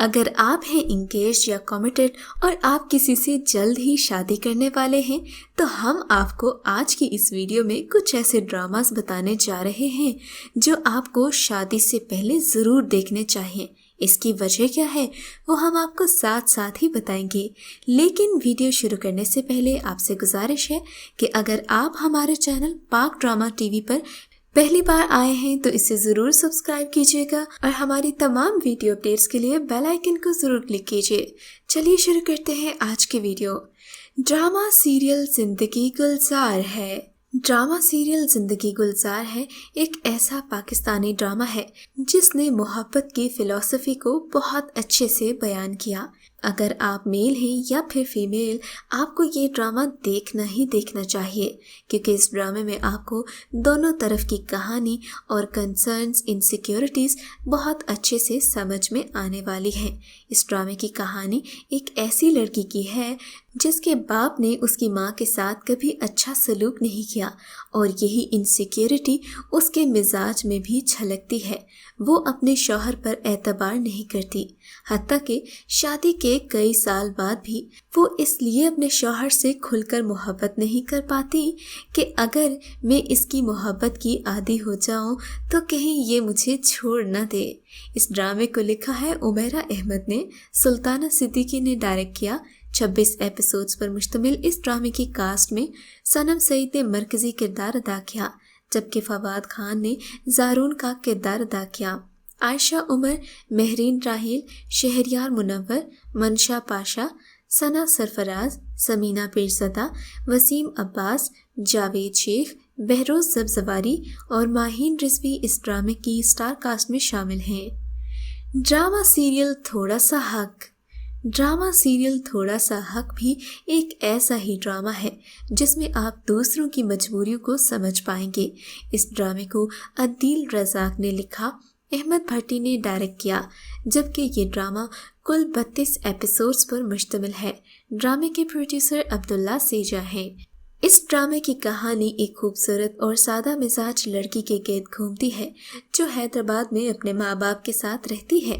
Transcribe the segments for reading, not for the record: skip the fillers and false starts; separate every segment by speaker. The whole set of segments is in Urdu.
Speaker 1: اگر آپ ہیں انگیج یا کمیٹڈ اور آپ کسی سے جلد ہی شادی کرنے والے ہیں تو ہم آپ کو آج کی اس ویڈیو میں کچھ ایسے ڈراماز بتانے جا رہے ہیں جو آپ کو شادی سے پہلے ضرور دیکھنے چاہیے۔ اس کی وجہ کیا ہے وہ ہم آپ کو ساتھ ساتھ ہی بتائیں گے، لیکن ویڈیو شروع کرنے سے پہلے آپ سے گزارش ہے کہ اگر آپ ہمارے چینل پاک ڈرامہ ٹی وی پر پہلی بار آئے ہیں تو اسے ضرور سبسکرائب کیجیے گا اور ہماری تمام ویڈیو اپڈیٹس کے لیے بیل آئیکن کو ضرور کلک کیجیے۔ چلیے شروع کرتے ہیں آج کی ویڈیو۔ ڈرامہ سیریل زندگی گلزار ہے۔ ڈرامہ سیریل زندگی گلزار ہے ایک ایسا پاکستانی ڈرامہ ہے جس نے محبت کی فلسفی کو بہت اچھے سے بیان کیا۔ اگر آپ میل ہیں یا پھر فیمیل، آپ کو یہ ڈرامہ دیکھنا ہی دیکھنا چاہیے، کیونکہ اس ڈرامے میں آپ کو دونوں طرف کی کہانی اور کنسرنز، انسیکیورٹیز بہت اچھے سے سمجھ میں آنے والی ہیں۔ اس ڈرامے کی کہانی ایک ایسی لڑکی کی ہے جس کے باپ نے اس کی ماں کے ساتھ کبھی اچھا سلوک نہیں کیا، اور یہی انسیکیورٹی اس کے مزاج میں بھی جھلکتی ہے۔ وہ اپنے شوہر پر اعتبار نہیں کرتی، حتیٰ کہ شادی کے کئی سال بعد بھی وہ اس لیے اپنے شوہر سے کھل کر محبت نہیں کر پاتی کہ اگر میں اس کی محبت کی عادی ہو جاؤں تو کہیں یہ مجھے چھوڑ نہ دے۔ اس ڈرامے کو لکھا ہے عمیرہ احمد نے، سلطانہ صدیقی نے ڈائریکٹ کیا۔ 26 ایپیسوڈز پر مشتمل اس ڈرامے کی کاسٹ میں صنم سعید نے مرکزی کردار ادا کیا، جبکہ فواد خان نے زارون کا کردار ادا کیا۔ عائشہ عمر، مہرین راحیل، شہریار منور، منشا پاشا، ثنا سرفراز، سمینہ پیرزادہ، وسیم عباس، جاوید شیخ، بہروز زبزواری اور ماہین رضوی اس ڈرامے کی اسٹار کاسٹ میں شامل ہیں۔ ڈرامہ سیریل تھوڑا سا حق۔ ڈرامہ سیریل تھوڑا سا حق بھی ایک ایسا ہی ڈرامہ ہے جس میں آپ دوسروں کی مجبوریوں کو سمجھ پائیں گے۔ اس ڈرامے کو عدیل رزاق نے لکھا، احمد بھٹی نے ڈائریکٹ کیا، جبکہ یہ ڈرامہ کل 32 ایپیسوڈز پر مشتمل ہے۔ ڈرامے کے پروڈیوسر عبداللہ سیجا ہیں۔ اس ڈرامے کی کہانی ایک خوبصورت اور سادہ مزاج لڑکی کے گرد گھومتی ہے جو حیدرآباد میں اپنے ماں باپ کے ساتھ رہتی ہے،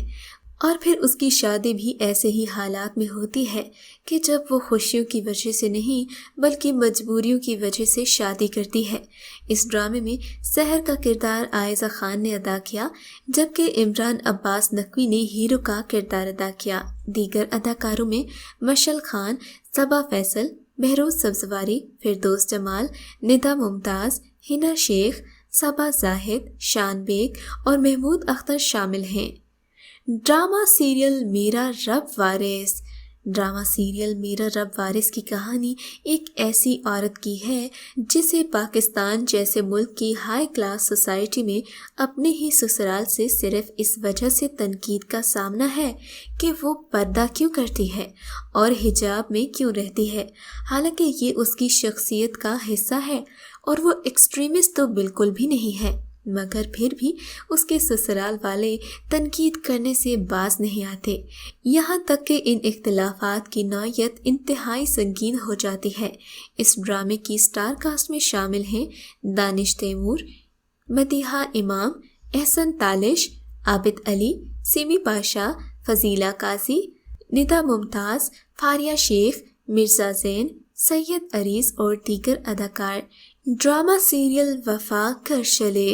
Speaker 1: اور پھر اس کی شادی بھی ایسے ہی حالات میں ہوتی ہے کہ جب وہ خوشیوں کی وجہ سے نہیں بلکہ مجبوریوں کی وجہ سے شادی کرتی ہے۔ اس ڈرامے میں سحر کا کردار عائزہ خان نے ادا کیا، جبکہ عمران عباس نقوی نے ہیرو کا کردار ادا کیا۔ دیگر اداکاروں میں مشعل خان، صبا فیصل، بہروز سبزواری، فردوس جمال، ندا ممتاز، حنا شیخ، صبا زاہد، شان بیگ اور محمود اختر شامل ہیں۔ ڈرامہ سیریل میرا رب وارث۔ ڈرامہ سیریل میرا رب وارث کی کہانی ایک ایسی عورت کی ہے جسے پاکستان جیسے ملک کی ہائی کلاس سوسائٹی میں اپنے ہی سسرال سے صرف اس وجہ سے تنقید کا سامنا ہے کہ وہ پردہ کیوں کرتی ہے اور حجاب میں کیوں رہتی ہے، حالانکہ یہ اس کی شخصیت کا حصہ ہے اور وہ ایکسٹریمسٹ تو بالکل بھی نہیں ہے، مگر پھر بھی اس کے سسرال والے تنقید کرنے سے باز نہیں آتے، یہاں تک کہ ان اختلافات کی نوعیت انتہائی سنگین ہو جاتی ہے۔ اس ڈرامے کی اسٹار کاسٹ میں شامل ہیں دانش تیمور، مدیحہ امام، احسن تالش، عابد علی، سیمی پاشا، فضیلہ قاضی، ندا ممتاز، فاریہ شیخ، مرزا زین، سید عریض اور دیگر اداکار۔ ڈرامہ سیریل وفا کر چلے۔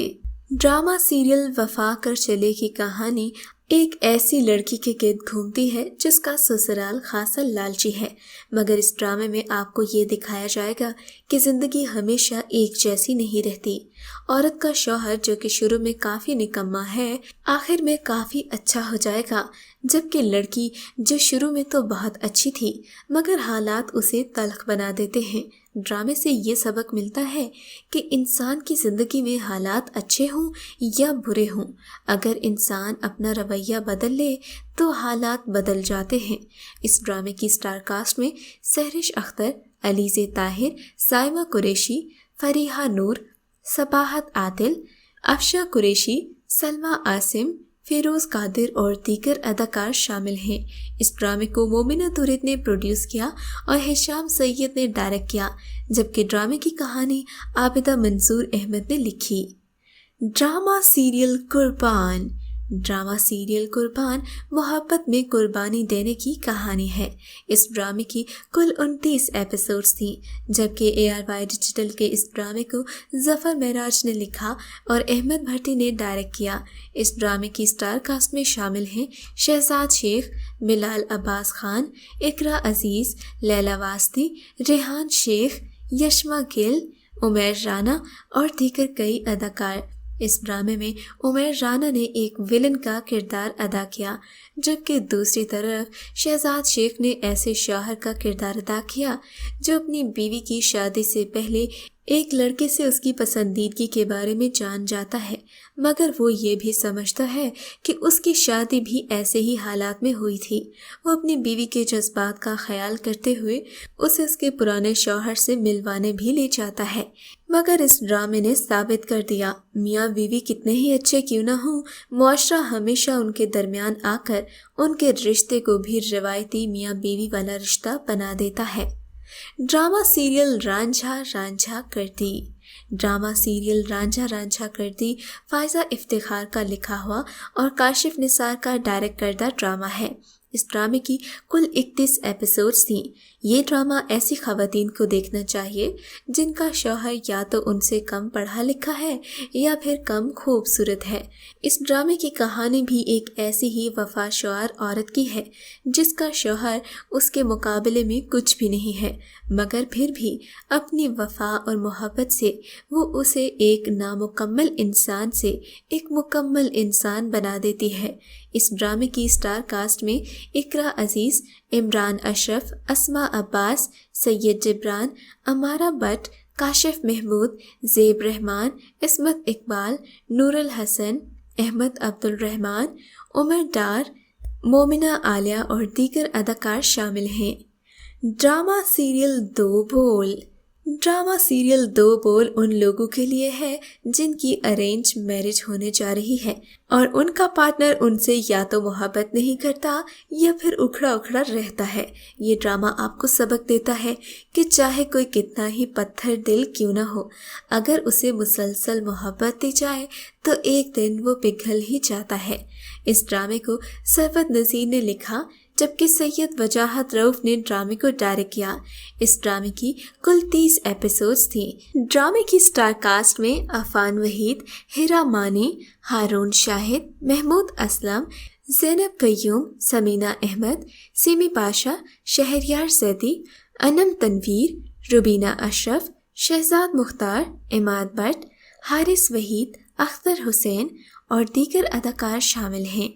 Speaker 1: ڈرامہ سیریل وفا کر چلے کی کہانی ایک ایسی لڑکی کے گرد گھومتی ہے جس کا سسرال خاصا لالچی ہے، مگر اس ڈرامے میں آپ کو یہ دکھایا جائے گا کہ زندگی ہمیشہ ایک جیسی نہیں رہتی۔ عورت کا شوہر جو کہ شروع میں کافی نکما ہے، آخر میں کافی اچھا ہو جائے گا، جبکہ لڑکی جو شروع میں تو بہت اچھی تھی مگر حالات اسے تلخ بنا دیتے ہیں۔ ڈرامے سے یہ سبق ملتا ہے کہ انسان کی زندگی میں حالات اچھے ہوں یا برے ہوں، اگر انسان اپنا رویہ بدل لے تو حالات بدل جاتے ہیں۔ اس ڈرامے کی اسٹار کاسٹ میں سہرش اختر، علیزہ طاہر، سائمہ قریشی، فریحہ نور، صباحت عادل، افشا قریشی، سلمیٰ عاصم، فیروز قادر اور دیگر اداکار شامل ہیں۔ اس ڈرامے کو مومنہ تورید نے پروڈیوس کیا اور ہشام سید نے ڈائریکٹ کیا، جبکہ ڈرامے کی کہانی عابدہ منظور احمد نے لکھی۔ ڈرامہ سیریل قربان۔ ڈرامہ سیریل قربان محبت میں قربانی دینے کی کہانی ہے۔ اس ڈرامے کی کل 29 ایپیسوڈز تھیں، جبکہ ARY ڈیجیٹل کے اس ڈرامے کو ظفر معراج نے لکھا اور احمد بھٹی نے ڈائریکٹ کیا۔ اس ڈرامے کی اسٹار کاسٹ میں شامل ہیں شہزاد شیخ، بلال عباس خان، اقرا عزیز، لیلا واسطی، ریحان شیخ، یشما گل، عمیر رانا اور دیگر کئی اداکار۔ اس ڈرامے میں عمیر رانا نے ایک ویلن کا کردار ادا کیا، جبکہ دوسری طرف شہزاد شیخ نے ایسے شوہر کا کردار ادا کیا جو اپنی بیوی کی شادی سے پہلے ایک لڑکے سے اس کی پسندیدگی کے بارے میں جان جاتا ہے، مگر وہ یہ بھی سمجھتا ہے کہ اس کی شادی بھی ایسے ہی حالات میں ہوئی تھی۔ وہ اپنی بیوی کے جذبات کا خیال کرتے ہوئے اسے اس کے پرانے شوہر سے ملوانے بھی لے جاتا ہے، مگر اس ڈرامے نے ثابت کر دیا میاں بیوی کتنے ہی اچھے کیوں نہ ہوں، معاشرہ ہمیشہ ان کے درمیان آ کر ان کے رشتے کو بھی روایتی میاں بیوی والا رشتہ بنا دیتا ہے۔ ڈرامہ سیریل رانجھا رانجھا کردی۔ ڈرامہ سیریل رانجھا رانجھا کردی فائزہ افتخار کا لکھا ہوا اور کاشف نثار کا ڈائریکٹ کردہ ڈرامہ ہے۔ اس ڈرامے کی کل 31 ایپیسوڈز تھیں۔ یہ ڈرامہ ایسی خواتین کو دیکھنا چاہیے جن کا شوہر یا تو ان سے کم پڑھا لکھا ہے یا پھر کم خوبصورت ہے۔ اس ڈرامے کی کہانی بھی ایک ایسی ہی وفا شعار عورت کی ہے جس کا شوہر اس کے مقابلے میں کچھ بھی نہیں ہے، مگر پھر بھی اپنی وفا اور محبت سے وہ اسے ایک نامکمل انسان سے ایک مکمل انسان بنا دیتی ہے۔ اس ڈرامے کی اسٹار کاسٹ میں اقرا عزیز، عمران اشرف، اسماء عباس، سید جبران، امارہ بٹ، کاشف محمود، زیب رحمان، عصمت اقبال، نور الحسن، احمد عبد الرحمن، عمر ڈار، مومنہ عالیہ اور دیگر اداکار شامل ہیں۔ ڈرامہ سیریل دو بول۔ ڈرامہ سیریل دو بول ان لوگوں کے لیے ہے جن کی ارینج میرج ہونے جا رہی ہے اور ان کا پارٹنر ان سے یا تو محبت نہیں کرتا یا پھر اکھڑا اکھڑا رہتا ہے۔ یہ ڈرامہ آپ کو سبق دیتا ہے کہ چاہے کوئی کتنا ہی پتھر دل کیوں نہ ہو، اگر اسے مسلسل محبت دی جائے تو ایک دن وہ پگھل ہی جاتا ہے۔ اس ڈرامے کو سرفت نذیر نے لکھا، جبکہ سید وجاہت رؤف نے ڈرامے کو ڈائریکٹ کیا۔ اس ڈرامے کی کل 30 ایپیسوڈز تھیں۔ ڈرامے کی اسٹار کاسٹ میں عفان وحید، ہیرا مانی، ہارون شاہد، محمود اسلم، زینب قیوم، سمینہ احمد، سیمی پاشا، شہریار زیدی، انم تنویر، روبینہ اشرف، شہزاد مختار، عماد بٹ، حارث وحید، اختر حسین اور دیگر اداکار شامل ہیں۔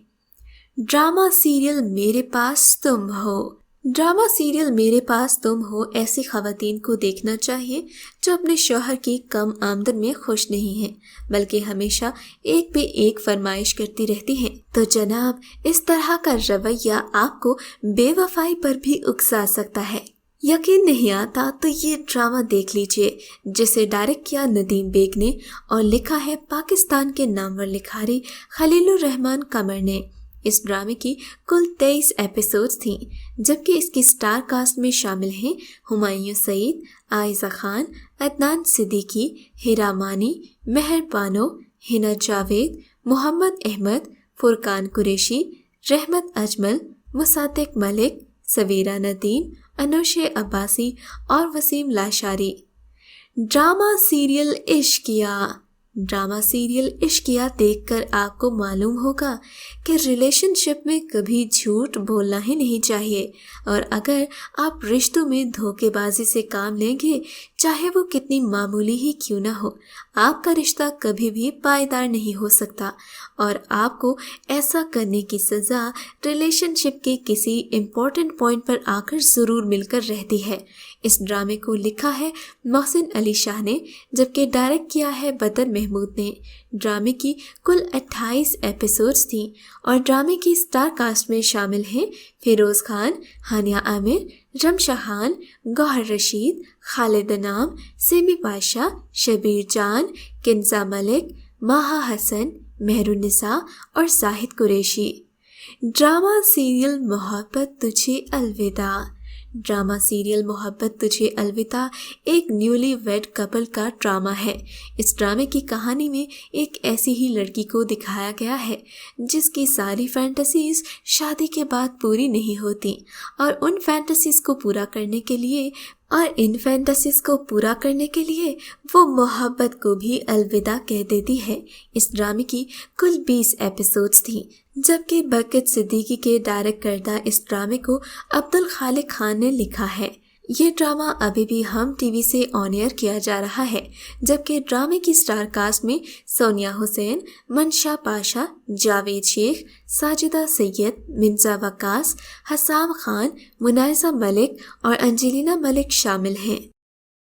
Speaker 1: ڈرامہ سیریل میرے پاس تم ہو۔ ڈرامہ سیریل میرے پاس تم ہو ایسی خواتین کو دیکھنا چاہیے جو اپنے شوہر کی کم آمدن میں خوش نہیں ہیں، بلکہ ہمیشہ ایک پہ ایک فرمائش کرتی رہتی ہیں۔ تو جناب، اس طرح کا رویہ آپ کو بے وفائی پر بھی اکسا سکتا ہے۔ یقین نہیں آتا تو یہ ڈرامہ دیکھ لیجئے، جسے ڈائریکٹ کیا ندیم بیگ نے اور لکھا ہے پاکستان کے نامور لکھاری خلیل الرحمن قمر نے۔ اس ڈرامے کی کل 23 ایپیسوڈز تھیں، جبکہ اس کی اسٹار کاسٹ میں شامل ہیں ہمایوں سعید، عائزہ خان، عدنان صدیقی، ہیرا مانی، مہر بانو، ہنا جاوید، محمد احمد، فرقان قریشی، رحمت اجمل، مصدق ملک، سویرا ندیم، انوش عباسی اور Waseem Lashari. Drama serial Ishqiya. Drama serial Ishqiya دیکھ کر آپ کو معلوم ہوگا کہ ریلیشن شپ میں کبھی جھوٹ بولنا ہی نہیں چاہیے، اور اگر آپ رشتوں میں دھوکے بازی سے کام لیں گے، چاہے وہ کتنی معمولی ہی کیوں نہ ہو، آپ کا رشتہ کبھی بھی پائیدار نہیں ہو سکتا، اور آپ کو ایسا کرنے کی سزا ریلیشن شپ کے کسی امپورٹنٹ پوائنٹ پر آ کر ضرور مل کر رہتی ہے۔ اس ڈرامے کو لکھا ہے محسن علی شاہ نے، جبکہ ڈائریکٹ کیا ہے بدر محمود نے۔ ڈرامے کی کل 28 ایپیسوڈز تھیں اور ڈرامے کی اسٹار کاسٹ میں شامل ہیں فیروز خان، ہانیہ عامر، رمشاہان، گوہر رشید، خالد انعام، سیمی پاشا، شبیر جان، کنزا ملک، ماہا حسن، مہر النساء اور زاہد قریشی۔ ڈرامہ سیریل محبت تجھے الوداع۔ ڈرامہ سیریل محبت تجھے الوداع ایک نیولی ویڈ کپل کا ڈرامہ ہے۔ اس ڈرامے کی کہانی میں ایک ایسی ہی لڑکی کو دکھایا گیا ہے جس کی ساری فینٹیسیز شادی کے بعد پوری نہیں ہوتی، اور ان فینٹیسیز کو پورا کرنے کے لیے وہ محبت کو بھی الوداع کہہ دیتی ہے۔ اس ڈرامے کی کل 20 ایپیسوڈز تھیں، جبکہ برکت صدیقی کے ڈائریکٹ کردہ اس ڈرامے کو عبدالخالق خان نے لکھا ہے۔ یہ ڈرامہ ابھی بھی ہم ٹی وی سے آن ایئر کیا جا رہا ہے، جبکہ ڈرامے کی سٹار کاسٹ میں سونیا حسین، منشا پاشا، جاوید شیخ، ساجدہ سید، منزا وقاص، حسام خان، منائزہ ملک اور انجلینا ملک شامل ہیں۔